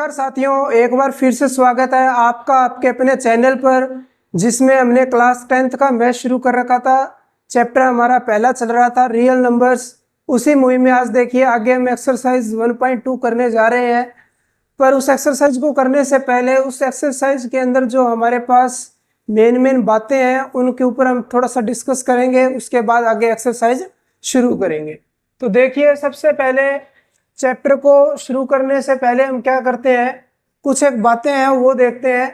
नमस्कार साथियों, एक बार फिर से स्वागत है आपका आपके अपने चैनल पर, जिसमें हमने क्लास 10th का मैथ शुरू कर रखा था। चैप्टर हमारा पहला चल रहा था रियल नंबर्स। उसी मुहिम में आज देखिए आगे हम एक्सरसाइज 1.2 करने जा रहे हैं। पर उस एक्सरसाइज को करने से पहले उस एक्सरसाइज के अंदर जो हमारे पास मेन बातें हैं उनके ऊपर हम थोड़ा सा डिस्कस करेंगे, उसके बाद आगे एक्सरसाइज शुरू करेंगे। तो देखिए, सबसे पहले चैप्टर को शुरू करने से पहले हम क्या करते हैं, कुछ एक बातें हैं वो देखते हैं।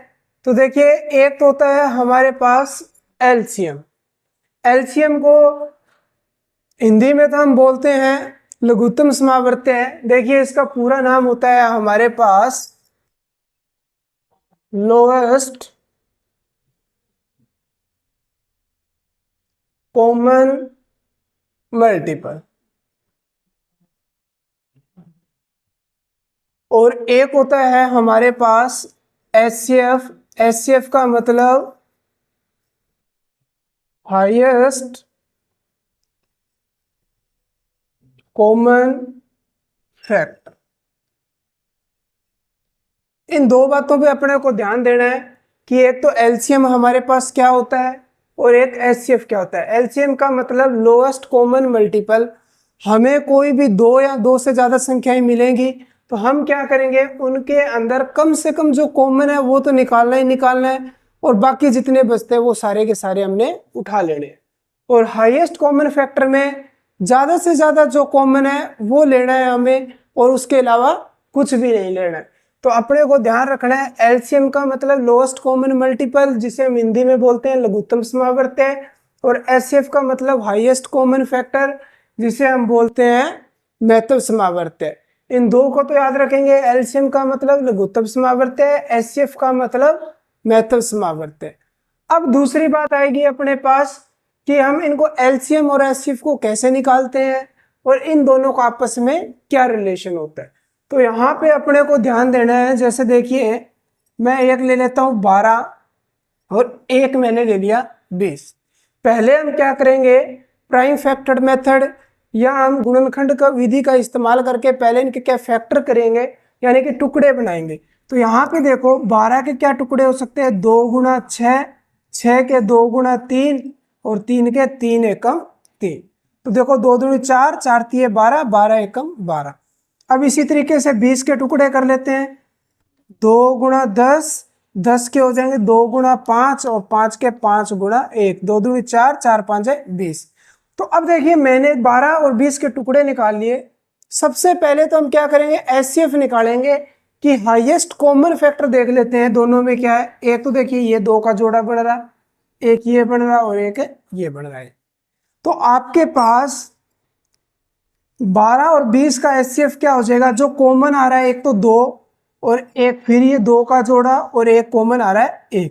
तो देखिए, एक तो होता है हमारे पास एलसीएम। एलसीएम को हिंदी में तो हम बोलते हैं लघुत्तम समावर्त्य। देखिए, इसका पूरा नाम होता है हमारे पास लोएस्ट कॉमन मल्टीपल। और एक होता है हमारे पास एचसीएफ। एचसीएफ का मतलब हाईएस्ट कॉमन फैक्टर। इन दो बातों पे अपने को ध्यान देना है कि एक तो एलसीएम हमारे पास क्या होता है और एक एचसीएफ क्या होता है। एलसीएम का मतलब लोएस्ट कॉमन मल्टीपल। हमें कोई भी दो या दो से ज्यादा संख्याएं मिलेंगी तो हम क्या करेंगे, उनके अंदर कम से कम जो कॉमन है वो तो निकालना ही निकालना है, और बाकी जितने बचते हैं वो सारे के सारे हमने उठा लेने हैं। और हाईएस्ट कॉमन फैक्टर में ज्यादा से ज्यादा जो कॉमन है वो लेना है हमें, और उसके अलावा कुछ भी नहीं लेना है। तो अपने को ध्यान रखना है, एलसीएम का मतलब लोएस्ट कॉमन मल्टीपल, जिसे हम हिंदी में बोलते हैं लघुत्तम समावर्त्य, और एचसीएफ का मतलब हाईएस्ट कॉमन फैक्टर, जिसे हम बोलते हैं महत्तम समावर्त्य। इन दो को तो याद रखेंगे, एलसीएम का मतलब लघुत्तम समावर्त्य, एचसीएफ का मतलब महत्तम समावर्त्य। अब दूसरी बात आएगी अपने पास कि हम इनको एलसीएम और एचसीएफ को कैसे निकालते हैं और इन दोनों का आपस में क्या रिलेशन होता है। तो यहाँ पे अपने को ध्यान देना है। जैसे देखिए, मैं एक ले लेता हूँ 12 और एक मैंने ले लिया 20। पहले हम क्या करेंगे, प्राइम फैक्टर मेथड या हम गुणनखंड का विधि का इस्तेमाल करके पहले इनके क्या फैक्टर करेंगे, यानी कि टुकड़े बनाएंगे। तो यहाँ पे देखो, 12 के क्या टुकड़े हो सकते हैं, 2 गुणा 6, 6 के 2 गुणा 3 और 3 के 3 एकम 3। तो देखो, 2 दूनी 4, 4 3 12, 12 एकम 12। अब इसी तरीके से 20 के टुकड़े कर लेते हैं। 2 गुणा 10, 10 के हो जाएंगे 2 गुणा 5 और 5 के 5 गुणा 1, 2 दूनी 4, 4 5 है 20। तो अब देखिए, मैंने 12 और 20 के टुकड़े निकाल लिए। सबसे पहले तो हम क्या करेंगे, एचसीएफ निकालेंगे कि हाईएस्ट कॉमन फैक्टर देख लेते हैं दोनों में क्या है। एक तो देखिए, ये 2 का जोड़ा बन रहा, एक ये बन रहा और एक ये बन रहा है। तो आपके पास 12 और 20 का एचसीएफ क्या हो जाएगा, जो कॉमन आ रहा है एक तो 2 और एक फिर ये 2 का जोड़ा और एक कॉमन आ रहा है 1।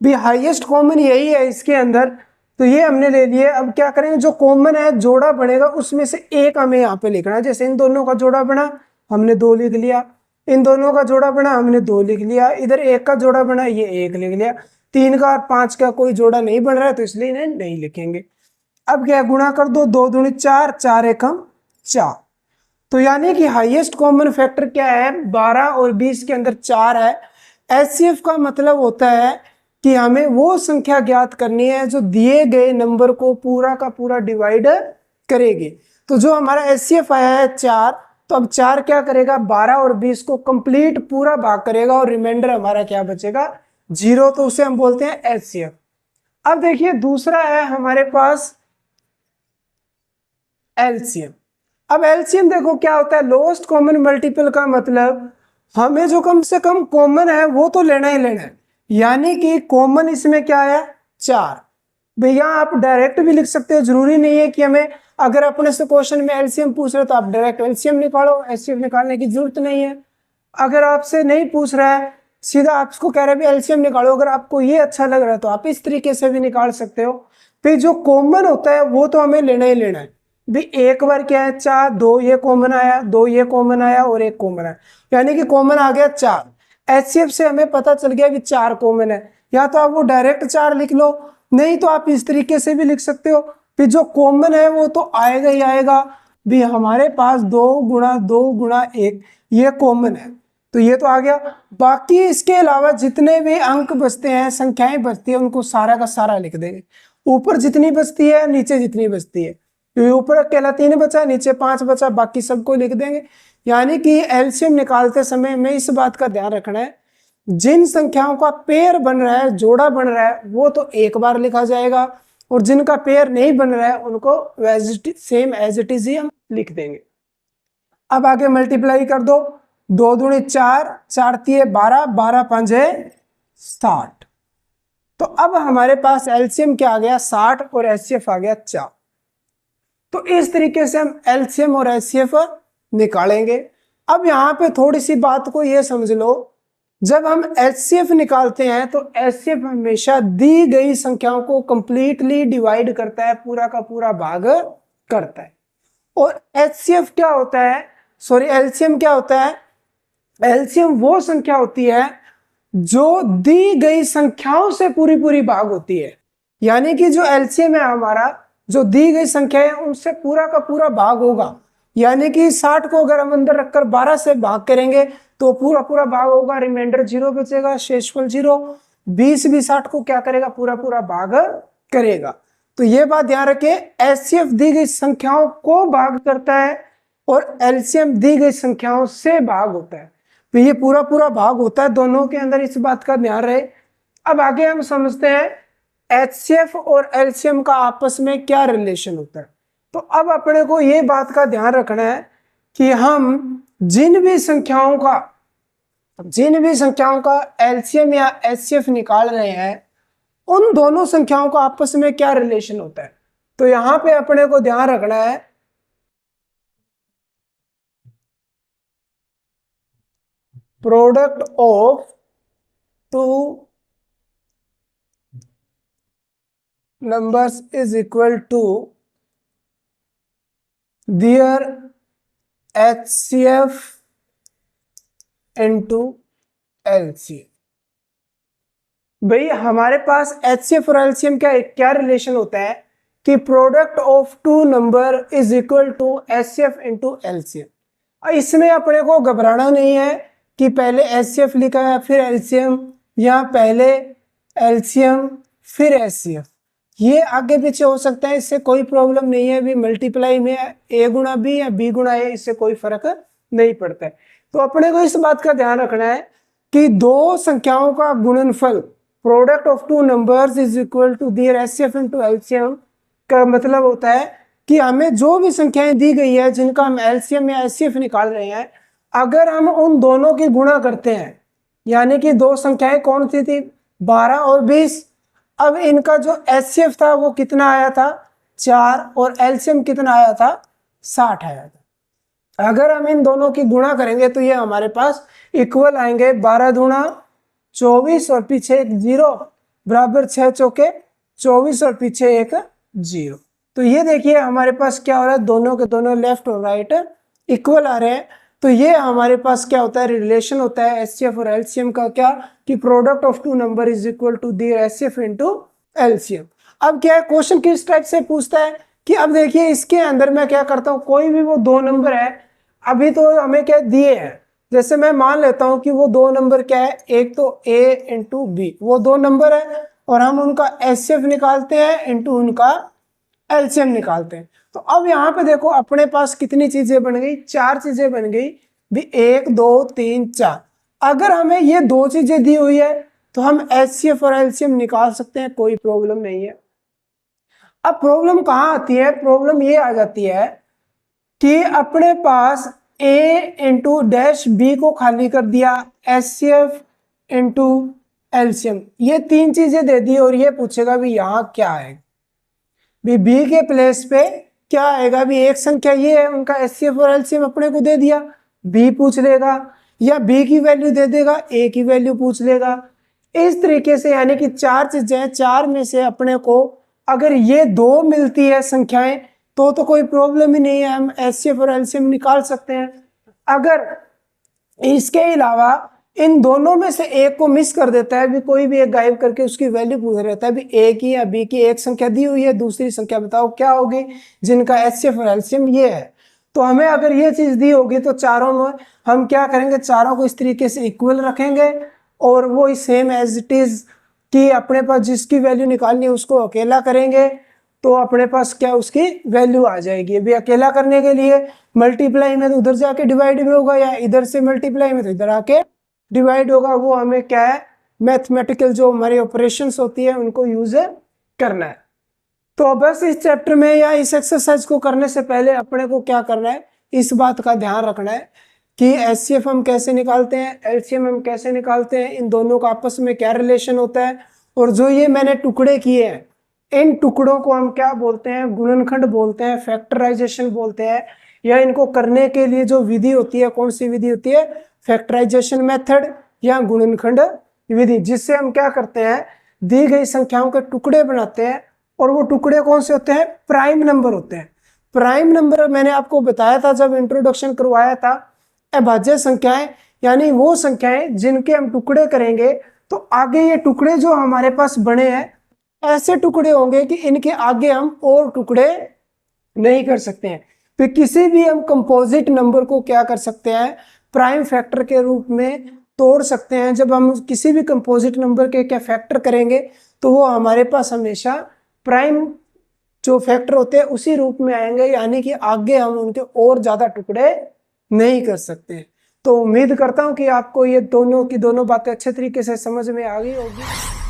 भी हाईएस्ट कॉमन यही है इसके अंदर, तो ये हमने ले लिए। अब क्या करेंगे, जो कॉमन है जोड़ा बनेगा उसमें से एक हमें यहाँ पे लिखना है। जैसे इन दोनों का जोड़ा बना, हमने 2 लिख लिया। इन दोनों का जोड़ा बना, हमने 2 लिख लिया। इधर एक का जोड़ा बना, ये 1 लिख लिया। 3 का और 5 का कोई जोड़ा नहीं बन रहा है तो इसलिए इन्हें नहीं लिखेंगे। अब क्या, गुणा कर दो, 2 दूनी 4, 4 एकम 4। तो यानी कि हाईएस्ट कॉमन फैक्टर क्या है, 12 और 20 के अंदर 4 है। एचसीएफ का मतलब होता है कि हमें वो संख्या ज्ञात करनी है जो दिए गए नंबर को पूरा का पूरा डिवाइड करेगी। तो जो हमारा एचसीएफ आया है 4, तो अब 4 क्या करेगा, 12 और 20 को कंप्लीट पूरा भाग करेगा और रिमाइंडर हमारा क्या बचेगा, 0। तो उसे हम बोलते हैं एचसीएफ। अब देखिए, दूसरा है हमारे पास एलसीएम। अब एलसीएम देखो क्या होता है, लोएस्ट कॉमन मल्टीपल का मतलब हमें जो कम से कम कॉमन है वो तो लेना ही लेना है। यानी कि कॉमन इसमें क्या है, 4। भैया आप डायरेक्ट भी लिख सकते हो, जरूरी नहीं है कि हमें, अगर अपने से क्वेश्चन में एलसीएम पूछ रहे तो आप डायरेक्ट एलसीएम निकालो, एचसीएफ निकालने की जरूरत नहीं है। अगर आपसे नहीं पूछ रहा है, सीधा आपको कह रहा है एलसीएम निकालो, अगर आपको ये अच्छा लग रहा है तो आप इस तरीके से भी निकाल सकते हो। फिर जो कॉमन होता है वो तो हमें लेना ही लेना है। भी एक बार क्या है, 4, 2 ये कॉमन आया, 2 ये कॉमन आया और एक कॉमन आया, यानी कि कॉमन आ गया 4। एचसीएफ से हमें पता चल गया कि 4 कॉमन है। या तो आप वो डायरेक्ट 4 लिख लो, नहीं तो आप इस तरीके से भी लिख सकते हो। फिर जो कॉमन है वो तो आएगा ही आएगा। भी हमारे पास 2 गुणा 2 गुणा 1 ये कॉमन है। तो ये तो आ गया। बाकी इसके अलावा जितने भी अंक बचते हैं, संख्याएं बचती है, उनको सारा का सारा लिख देंगे। ऊपर जितनी बचती है, नीचे जितनी बचती है, तो ऊपर अकेला 3 बचा, नीचे 5 बचा, बाकी सबको लिख देंगे। यानी कि एलसीएम निकालते समय हमें इस बात का ध्यान रखना है, जिन संख्याओं का पेयर बन रहा है, जोड़ा बन रहा है, वो तो एक बार लिखा जाएगा, और जिनका पेयर नहीं बन रहा है उनको सेम एज इट इज ही हम लिख देंगे। अब आगे मल्टीप्लाई कर दो, 2 दूनी 4, 4 तिये 12, 12 पंजे 60। तो अब हमारे पास एलसीएम क्या आ गया, 60, और एचसीएफ आ गया 4। तो इस तरीके से हम एलसीएम और एचसीएफ निकालेंगे। अब यहाँ पे थोड़ी सी बात को ये समझ लो, जब हम एचसीएफ निकालते हैं तो एचसीएफ हमेशा दी गई संख्याओं को कंप्लीटली डिवाइड करता है, पूरा का पूरा भाग करता है। और एचसीएफ क्या होता है, सॉरी एलसीएम क्या होता है, एलसीएम वो संख्या होती है जो दी गई संख्याओं से पूरी पूरी भाग होती है। यानी कि जो एलसीएम है हमारा, जो दी गई संख्या है उनसे पूरा का पूरा भाग होगा। यानी कि 60 को अगर हम अंदर रखकर 12 से भाग करेंगे तो पूरा पूरा भाग होगा, रिमाइंडर 0 बचेगा, शेषफल 0। 20 भी 60 को क्या करेगा, पूरा पूरा भाग करेगा। तो ये बात ध्यान रखें, एचसीएफ दी गई संख्याओं को भाग करता है और एलसीएम दी गई संख्याओं से भाग होता है। तो ये पूरा पूरा भाग होता है दोनों के अंदर, इस बात का ध्यान रहे। अब आगे हम समझते हैं एचसीएफ और एलसीएम का आपस में क्या रिलेशन होता है। तो अब अपने को ये बात का ध्यान रखना है कि हम जिन भी संख्याओं का एलसीएम या एचसीएफ निकाल रहे हैं, उन दोनों संख्याओं का आपस में क्या रिलेशन होता है। तो यहां पे अपने को ध्यान रखना है, product of two numbers is equal to their HCF into LCM। भाई हमारे पास HCF और LCM क्या रिलेशन होता है कि product of two number is equal to HCF into LCM। इसमें अपने को घबराना नहीं है कि पहले HCF लिखा है फिर LCM, या पहले LCM फिर HCF, ये आगे पीछे हो सकता है, इससे कोई प्रॉब्लम नहीं है। भी मल्टीप्लाई में a गुणा b या b गुणा a, इससे कोई फर्क नहीं पड़ता है। तो अपने को इस बात का ध्यान रखना है कि दो संख्याओं का गुणनफल, product of two numbers is equal to their HCF into LCM, का मतलब होता है कि हमें जो भी संख्याएं दी गई है जिनका हम एलसीएम या एचसीएफ निकाल रहे हैं, अगर हम उन दोनों की गुणा करते हैं, यानी कि दो संख्याएं कौन सी थी, 12 और 20। अब इनका जो एचसीएफ था वो कितना आया था, 4, और एलसीएम कितना आया था, 60 आया था। अगर हम इन दोनों की गुणा करेंगे तो ये हमारे पास इक्वल आएंगे, 12 दूना 24 और पीछे एक 0 बराबर 6 चौके 24 और पीछे एक 0। तो ये देखिए हमारे पास क्या हो रहा है, दोनों के दोनों लेफ्ट और राइट इक्वल आ रहे हैं। तो ये हमारे पास क्या होता है, रिलेशन होता है एचसीएफ और एलसीएम का, क्या कि product of two number is equal to their HCF into LCM. अब क्या है, क्वेश्चन किस टाइप से पूछता है कि अब देखिए इसके अंदर मैं क्या करता हूँ, कोई भी वो दो नंबर है, अभी तो हमें क्या दिए हैं, जैसे मैं मान लेता हूँ कि वो दो नंबर क्या है, एक तो a इंटू बी, वो दो नंबर है और हम उनका एचसीएफ निकालते हैं इंटू उनका एलसीएम निकालते हैं। तो अब यहाँ पे देखो अपने पास कितनी चीजें बन गई, 4 चीजें बन गई भी, 1 2 3 4। अगर हमें ये 2 चीजें दी हुई है तो हम एचसीएफ और एलसीएम निकाल सकते हैं, कोई प्रॉब्लम नहीं है। अब प्रॉब्लम कहाँ आती है, प्रॉब्लम ये आ जाती है कि अपने पास a इंटू डैश बी को खाली कर दिया, एचसीएफ इंटू एलसीएम, ये 3 चीजें दे दी और ये पूछेगा भी यहाँ क्या है, बी के प्लेस पे क्या आएगा, भी एक संख्या ये है, उनका एचसीएफ और एलसीएम अपने को दे दिया, बी पूछ लेगा, या बी की वैल्यू दे देगा, ए की वैल्यू पूछ लेगा। इस तरीके से यानी कि 4 चीजें, 4 में से अपने को अगर ये 2 मिलती है संख्याएं तो कोई प्रॉब्लम ही नहीं है, हम एचसीएफ और एलसीएम निकाल सकते हैं। अगर इसके अलावा इन दोनों में से एक को मिस कर देता है, भी कोई भी एक गायब करके उसकी वैल्यू पूछ रहता है, भी ए की या बी की, एक संख्या दी हुई है, दूसरी संख्या बताओ क्या होगी जिनका एचसीएफ और एलसीएम ये है, तो हमें अगर ये चीज दी होगी तो चारों में हम क्या करेंगे, चारों को इस तरीके से इक्वल रखेंगे और वो सेम एज इट इज कि अपने पास जिसकी वैल्यू निकालनी है उसको अकेला करेंगे तो अपने पास क्या उसकी वैल्यू आ जाएगी। अभी अकेला करने के लिए मल्टीप्लाई में तो उधर जाके डिवाइड में होगा, या इधर से मल्टीप्लाई में तो इधर आके डिवाइड होगा। वो हमें क्या है, मैथमेटिकल जो हमारी ऑपरेशंस होती है उनको यूज करना है। तो बस इस चैप्टर में या इस एक्सरसाइज को करने से पहले अपने को क्या करना है, इस बात का ध्यान रखना है कि एचसीएफ हम कैसे निकालते हैं, एलसीएम हम कैसे निकालते हैं, इन दोनों का आपस में क्या रिलेशन होता है। और जो ये मैंने टुकड़े किए हैं, इन टुकड़ों को हम क्या बोलते हैं, गुणनखंड बोलते हैं, फैक्टराइजेशन बोलते हैं। या इनको करने के लिए जो विधि होती है, कौन सी विधि होती है, फैक्टराइजेशन मेथड या गुणनखंड विधि, जिससे हम क्या करते हैं, दी गई संख्याओं के टुकड़े बनाते हैं। और वो टुकड़े कौन से होते हैं, प्राइम नंबर होते हैं। प्राइम नंबर मैंने आपको बताया था जब इंट्रोडक्शन करवाया था, अभाज्य संख्याएं यानी वो संख्याएं जिनके हम टुकड़े करेंगे तो आगे ये टुकड़े जो हमारे पास बने हैं ऐसे टुकड़े होंगे कि इनके आगे हम और टुकड़े नहीं कर सकते हैं। फिर किसी भी हम कंपोजिट नंबर को क्या कर सकते हैं, प्राइम फैक्टर के रूप में तोड़ सकते हैं। जब हम किसी भी कंपोजिट नंबर के क्या फैक्टर करेंगे तो वो हमारे पास हमेशा प्राइम जो फैक्टर होते हैं उसी रूप में आएंगे, यानी कि आगे हम उनके और ज्यादा टुकड़े नहीं कर सकते। तो उम्मीद करता हूं कि आपको ये दोनों की दोनों बातें अच्छे तरीके से समझ में आ गई होगी।